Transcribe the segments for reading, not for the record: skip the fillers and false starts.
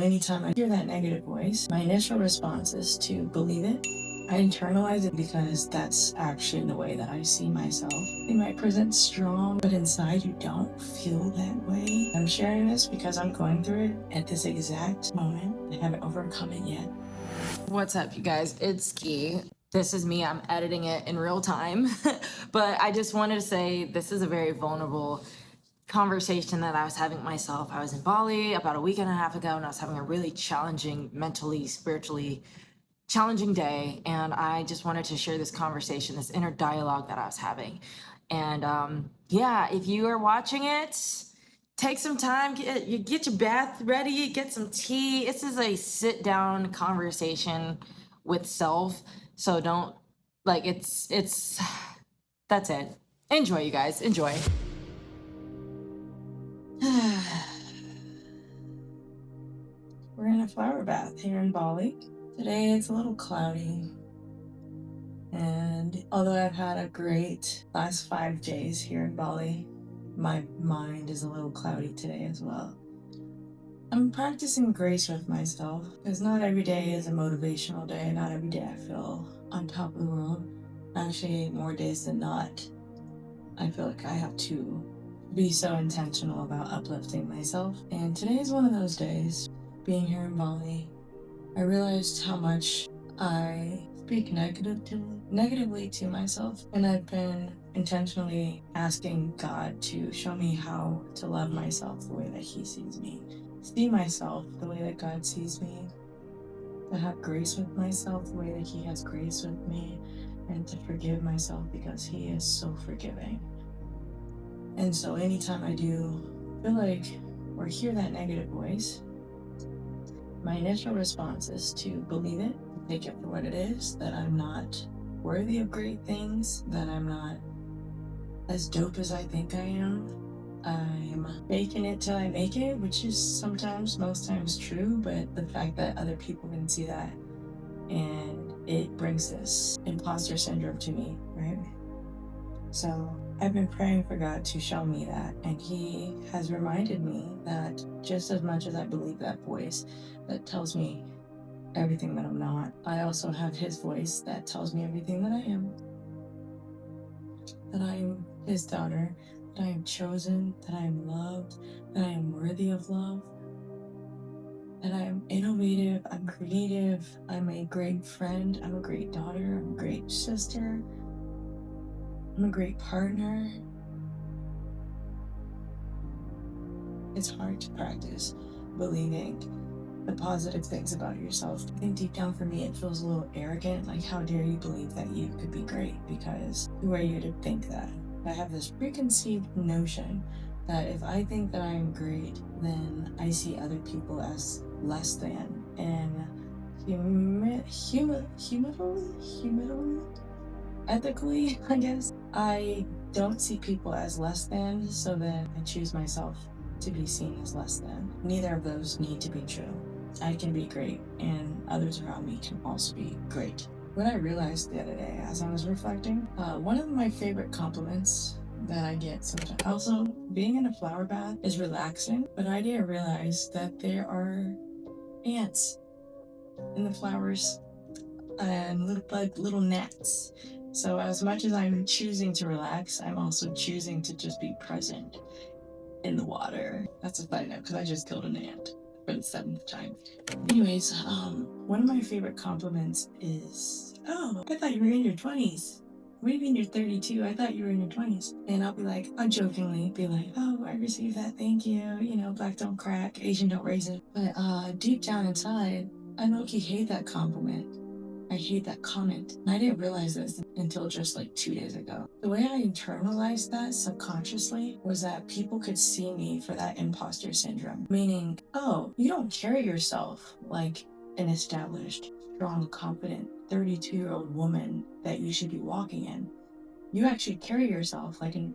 Anytime I hear that negative voice, my initial response is to believe it. I internalize it because that's actually the way that I see myself. They might present strong, but inside you don't feel that way. I'm sharing this because I'm going through it at this exact moment. I haven't overcome it yet. What's up, you guys? It's Key. This is me. I'm editing it in real time. But I just wanted to say this is a very vulnerable conversation that I was having myself. I was in Bali about a week and a half ago, and I was having a really challenging, mentally, spiritually challenging day. And I just wanted to share this conversation, this inner dialogue that I was having. And yeah, if you are watching it, take some time, get your bath ready, get some tea. This is a sit down conversation with self. So don't it's that's it. Enjoy, you guys. Enjoy. We're in a flower bath here in Bali. Today it's a little cloudy. And although I've had a great last 5 days here in Bali, my mind is a little cloudy today as well. I'm practicing grace with myself because not every day is a motivational day. Not every day I feel on top of the world. Actually, more days than not, I feel like I have to be so intentional about uplifting myself. And today is one of those days. Being here in Bali, I realized how much I speak negatively to myself, and I've been intentionally asking God to show me how to love myself the way that He sees me, see myself the way that God sees me, to have grace with myself the way that He has grace with me, and to forgive myself because He is so forgiving. And so anytime I do feel like or hear that negative voice, my initial response is to believe it, take it for what it is, that I'm not worthy of great things, that I'm not as dope as I think I am. I'm faking it till I make it, which is sometimes, most times true, but the fact that other people can see that and it brings this imposter syndrome to me, right? So I've been praying for God to show me that, and He has reminded me that just as much as I believe that voice that tells me everything that I'm not, I also have His voice that tells me everything that I am. That I am His daughter, that I am chosen, that I am loved, that I am worthy of love, that I am innovative, I'm creative, I'm a great friend, I'm a great daughter, I'm a great sister, I'm a great partner. It's hard to practice believing the positive things about yourself. I think deep down for me, it feels a little arrogant. Like, how dare you believe that you could be great? Because who are you to think that? I have this preconceived notion that if I think that I'm great, then I see other people as less than. And ethically, I guess, I don't see people as less than, so then I choose myself to be seen as less than. Neither of those need to be true. I can be great, and others around me can also be great. What I realized the other day as I was reflecting, one of my favorite compliments that I get sometimes, also being in a flower bath is relaxing, but I didn't realize that there are ants in the flowers and little gnats. So as much as I'm choosing to relax, I'm also choosing to just be present in the water. That's a side note because I just killed an ant for the 7th time. Anyways, one of my favorite compliments is, "Oh, I thought you were in your 20s. What do you mean you're 32? I thought you were in your 20s." And I'll jokingly be like, "Oh, I received that. Thank you. You know, black don't crack, Asian don't raise it." But deep down inside, I low-key hate that compliment. I hate that comment. And I didn't realize this until just like 2 days ago. The way I internalized that subconsciously was that people could see me for that imposter syndrome. Meaning, oh, you don't carry yourself like an established, strong, confident 32-year-old woman that you should be walking in. You actually carry yourself like an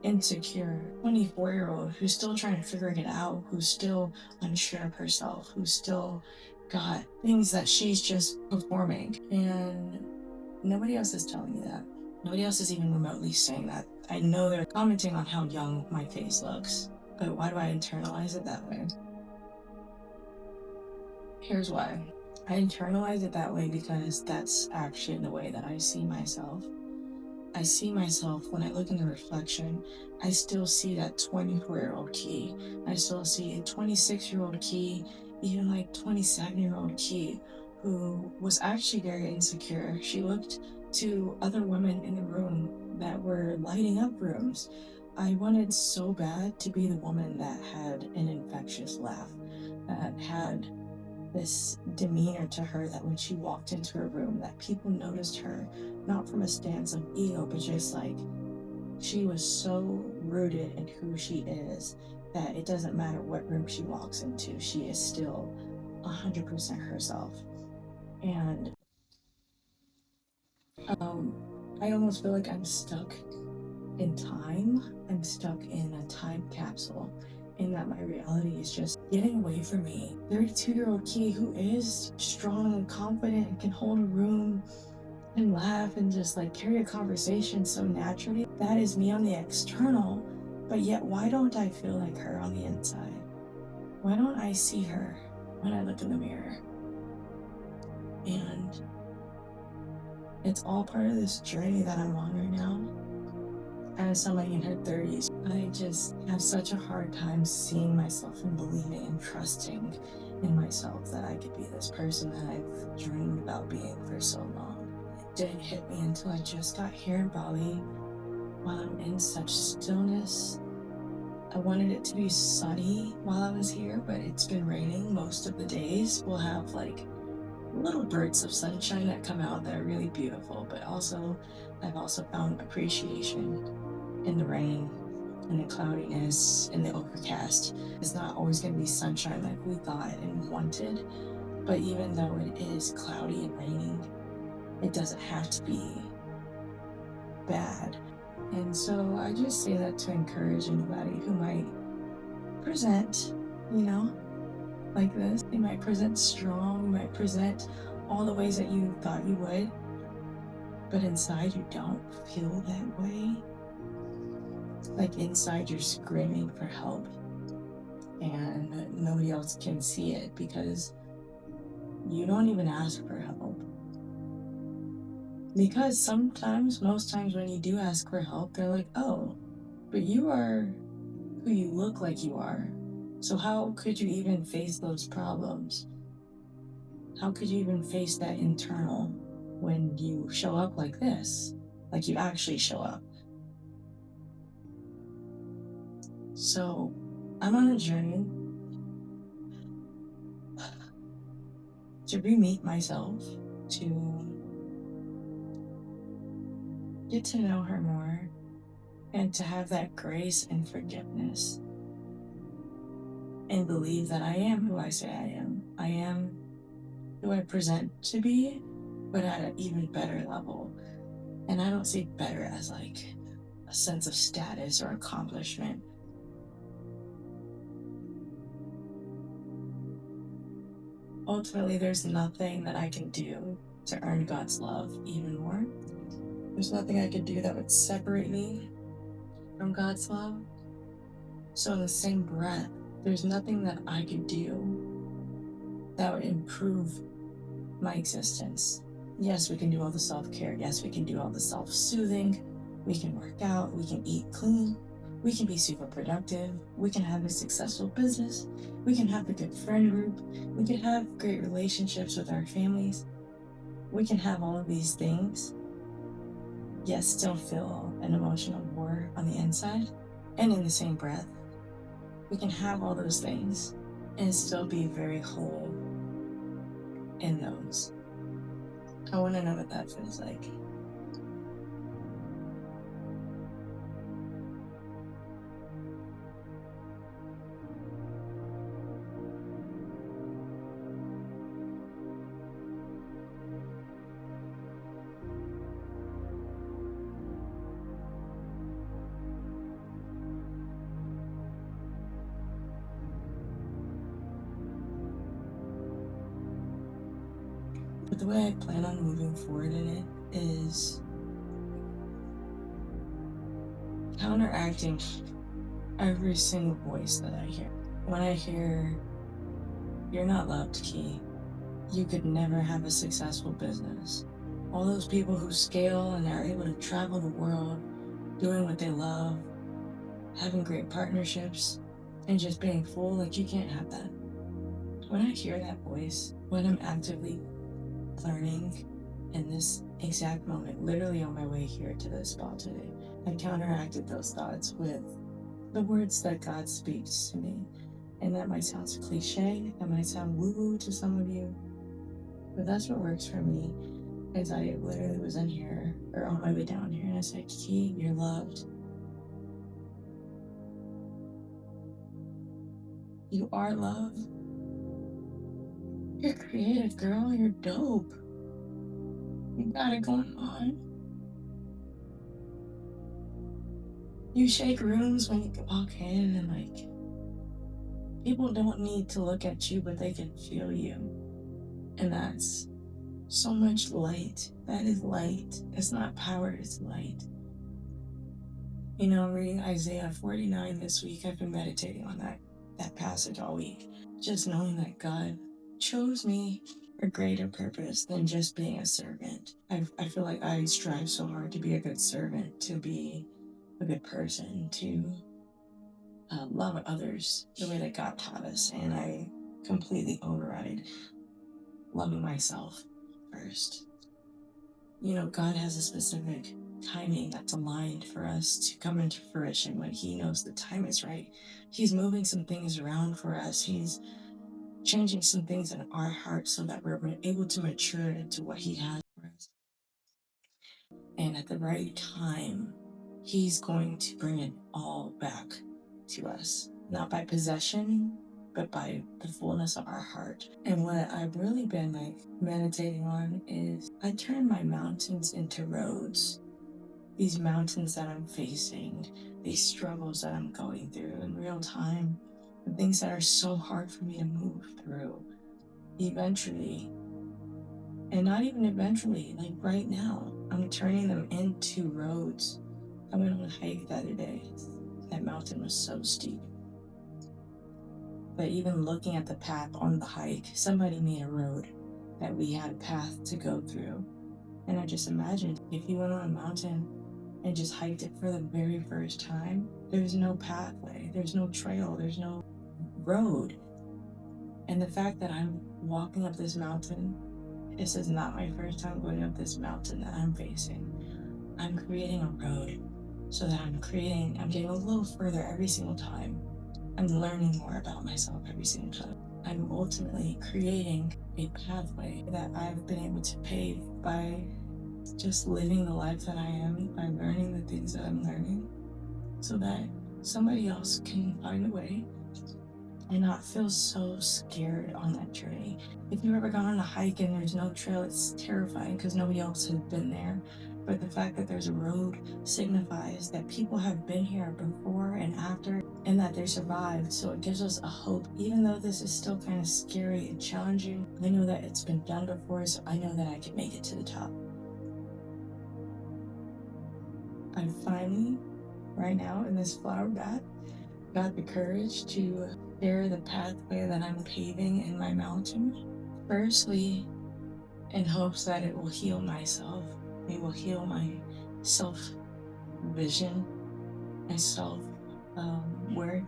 insecure 24-year-old who's still trying to figure it out, who's still unsure of herself, who's still got things that she's just performing. And nobody else is telling me that. Nobody else is even remotely saying that. I know they're commenting on how young my face looks, but why do I internalize it that way? Here's why. I internalize it that way because that's actually the way that I see myself. I see myself when I look in the reflection, I still see that 24-year-old Key. I still see a 26-year-old Key, even like 27-year-old Key, who was actually very insecure. She looked to other women in the room that were lighting up rooms. I wanted so bad to be the woman that had an infectious laugh, that had this demeanor to her, that when she walked into a room that people noticed her, not from a stance of ego, but just like she was so rooted in who she is that it doesn't matter what room she walks into, she is still 100% herself. And I almost feel like I'm stuck in time. I'm stuck in a time capsule, in that my reality is just getting away from me. 32-year-old Key, who is strong and confident and can hold a room and laugh and just like carry a conversation so naturally. That is me on the external, but yet why don't I feel like her on the inside? Why don't I see her when I look in the mirror? And it's all part of this journey that I'm on right now. As somebody in her 30s, I just have such a hard time seeing myself and believing and trusting in myself that I could be this person that I've dreamed about being for so long. It didn't hit me until I just got here in Bali, while I'm in such stillness. I wanted it to be sunny while I was here, but it's been raining most of the days. We'll have like little bursts of sunshine that come out that are really beautiful, but also I've also found appreciation in the rain and the cloudiness and the overcast. It's not always going to be sunshine like we thought and wanted, but even though it is cloudy and raining, it doesn't have to be bad. And so I just say that to encourage anybody who might present, like this. You might present strong, you might present all the ways that you thought you would, but inside you don't feel that way. Like inside you're screaming for help and nobody else can see it because you don't even ask for help. Because sometimes, most times when you do ask for help, they're like, oh, but you are who you look like you are. So how could you even face those problems? How could you even face that internal when you show up like this? Like you actually show up. So I'm on a journey to re-meet myself, to get to know her more, and to have that grace and forgiveness and believe that I am who I say I am. I am who I present to be, but at an even better level. And I don't see better as like a sense of status or accomplishment. Ultimately, there's nothing that I can do to earn God's love even more. There's nothing I could do that would separate me from God's love. So in the same breath, there's nothing that I could do that would improve my existence. Yes, we can do all the self-care. Yes, we can do all the self-soothing. We can work out. We can eat clean. We can be super productive. We can have a successful business. We can have a good friend group. We can have great relationships with our families. We can have all of these things, yet still feel an emotional war on the inside. And in the same breath, we can have all those things and still be very whole in those. I want to know what that feels like. But the way I plan on moving forward in it is counteracting every single voice that I hear. When I hear, you're not loved, Key, you could never have a successful business. All those people who scale and are able to travel the world doing what they love, having great partnerships, and just being full, like you can't have that. When I hear that voice, when I'm actively learning in this exact moment, literally on my way here to this spot today, I counteracted those thoughts with the words that God speaks to me. And that might sound cliche, that might sound woo-woo to some of you, but that's what works for me. As I literally was in here, or on my way down here, and I said, Kiki, you're loved. You are loved. You're creative, girl. You're dope. You got it going on. You shake rooms when you walk in, and like, people don't need to look at you, but they can feel you. And that's so much light. That is light. It's not power, it's light. You know, I'm reading Isaiah 49 this week. I've been meditating on that passage all week. Just knowing that God chose me for greater purpose than just being a servant. I feel like I strive so hard to be a good servant, to be a good person, to love others the way that God taught us. And I completely override loving myself first. You know, God has a specific timing that's aligned for us to come into fruition when He knows the time is right. He's moving some things around for us. He's changing some things in our hearts so that we're able to mature into what He has for us. And at the right time, He's going to bring it all back to us, not by possession, but by the fullness of our heart. And what I've really been like meditating on is I turn my mountains into roads. These mountains that I'm facing, these struggles that I'm going through in real time, the things that are so hard for me to move through, eventually, and not even eventually, like right now, I'm turning them into roads. I went on a hike the other day. That mountain was so steep. But even looking at the path on the hike, somebody made a road that we had a path to go through. And I just imagined if you went on a mountain and just hiked it for the very first time, there's no pathway, there's no trail, there's no road. And the fact that I'm walking up this mountain, this is not my first time going up this mountain that I'm facing. I'm creating a road so that I'm getting a little further every single time. I'm learning more about myself every single time. I'm ultimately creating a pathway that I've been able to pave by just living the life that I am, by learning the things that I'm learning, so that somebody else can find a way and not feel so scared on that journey. If you've ever gone on a hike and there's no trail, it's terrifying because nobody else has been there. But the fact that there's a road signifies that people have been here before and after, and that they survived. So it gives us a hope. Even though this is still kind of scary and challenging, I know that it's been done before, so I know that I can make it to the top. I'm finally, right now in this flower bath, got the courage to share the pathway that I'm paving in my mountain. Firstly, in hopes that it will heal myself. It will heal my self-vision, my self-worth.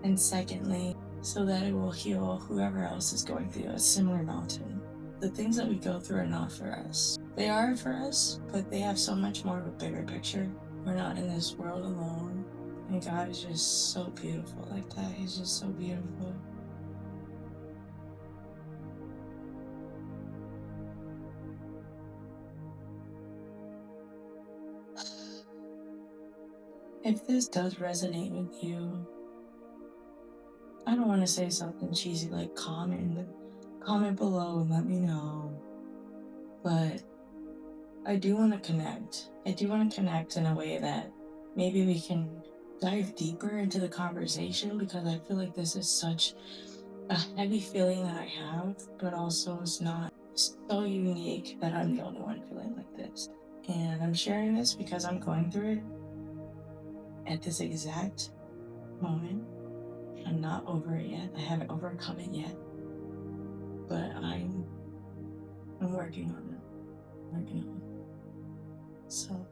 And secondly, so that it will heal whoever else is going through a similar mountain. The things that we go through are not for us. They are for us, but they have so much more of a bigger picture. We're not in this world alone. And God is just so beautiful like that. He's just so beautiful. If this does resonate with you, I don't want to say something cheesy like comment below and let me know. But I do want to connect. I do want to connect in a way that maybe we can dive deeper into the conversation, because I feel like this is such a heavy feeling that I have, but also it's not so unique that I'm the only one feeling like this. And I'm sharing this because I'm going through it at this exact moment. I'm not over it yet. I haven't overcome it yet. but I'm working on it. Working on it. So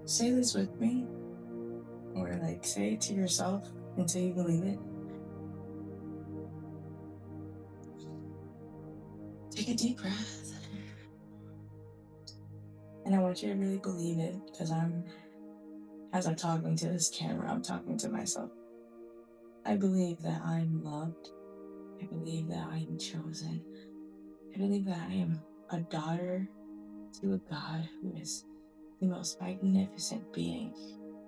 say this with me, or like say it to yourself until you believe it. Take a deep breath. And I want you to really believe it, because as I'm talking to this camera, I'm talking to myself. I believe that I'm loved. I believe that I am chosen. I believe that I am a daughter to a God who is the most magnificent being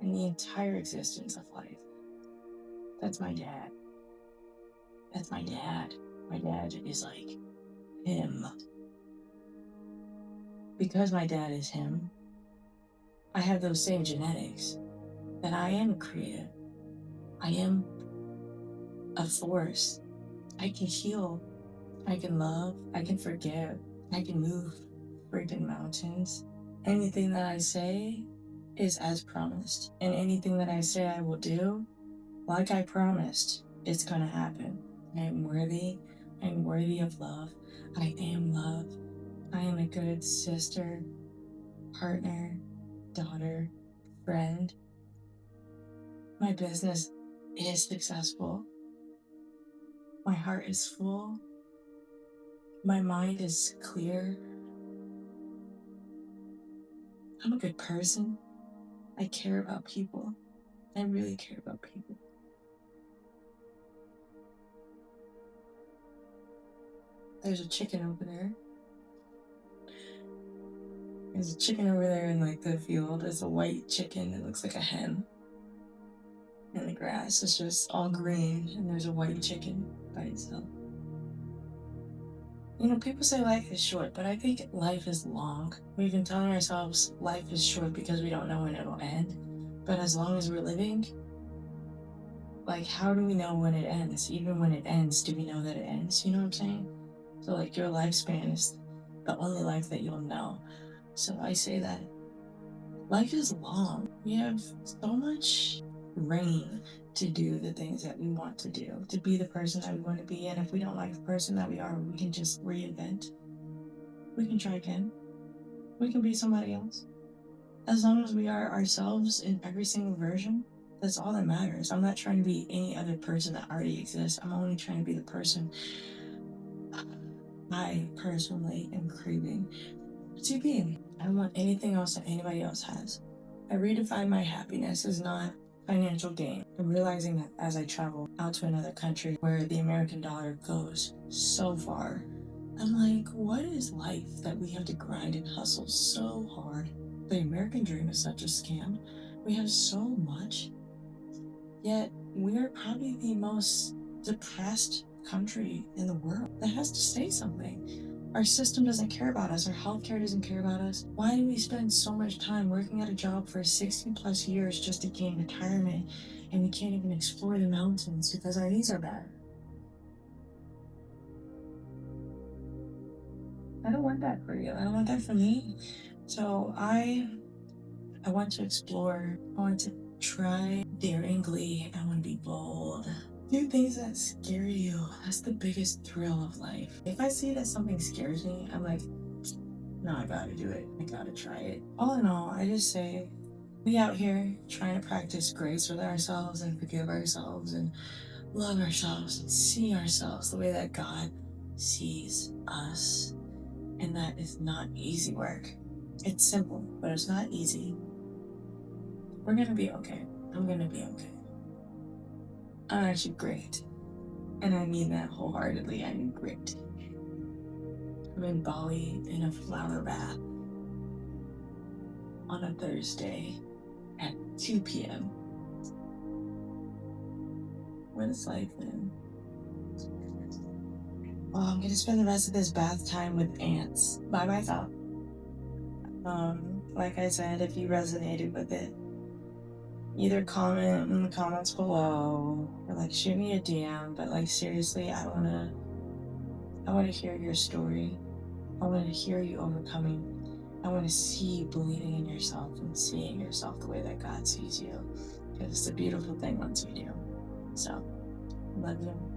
in the entire existence of life. That's my dad. That's my dad. My dad is like him. Because my dad is him, I have those same genetics, that I am creative. I am a force. I can heal. I can love. I can forgive. I can move freaking mountains. Anything that I say is as promised. And anything that I say I will do, like I promised, it's gonna happen. I am worthy. I am worthy of love. I am love. I am a good sister, partner, daughter, friend. My business is successful. My heart is full. My mind is clear. I'm a good person. I care about people. I really care about people. There's a chicken over there. There's a chicken over there in like the field. There's a white chicken that looks like a hen. And the grass is just all green, and there's a white chicken by itself. You know, people say life is short, but I think life is long. We've been telling ourselves life is short because we don't know when it'll end. But as long as we're living, like, how do we know when it ends? Even when it ends, do we know that it ends? You know what I'm saying? So, like, your lifespan is the only life that you'll know. So I say that life is long. We have so much reign to do the things that we want to do, to be the person that we want to be. And if we don't like the person that we are, we can just reinvent. We can try again. We can be somebody else. As long as we are ourselves in every single version, that's all that matters. I'm not trying to be any other person that already exists. I'm only trying to be the person I personally am craving to be. I don't want anything else that anybody else has. I redefine my happiness as not financial gain. I'm realizing that as I travel out to another country where the American dollar goes so far, I'm like, what is life that we have to grind and hustle so hard? The American dream is such a scam. We have so much, yet we're probably the most depressed country in the world. That has to say something. Our system doesn't care about us. Our healthcare doesn't care about us. Why do we spend so much time working at a job for 60 plus years just to gain retirement, and we can't even explore the mountains because our knees are bad? I don't want that for you. I don't want that for me. So I want to explore. I want to try daringly. I want to be bold. Do things that scare you. That's the biggest thrill of life. If I see that something scares me, I'm like, no, I gotta do it. I gotta try it. All in all, I just say, we out here trying to practice grace with ourselves and forgive ourselves and love ourselves and see ourselves the way that God sees us. And that is not easy work. It's simple, but it's not easy. We're gonna be okay. I'm gonna be okay. I'm actually great. And I mean that wholeheartedly. I'm great. I'm in Bali in a flower bath on a Thursday at 2 p.m. What is life then? Well, I'm gonna spend the rest of this bath time with ants by myself. Like I said, if you resonated with it, either comment in the comments below or like shoot me a DM. But like seriously, I wanna hear your story. I wanna hear you overcoming. I wanna see you believing in yourself and seeing yourself the way that God sees you. Because it's a beautiful thing once you do. So Love you.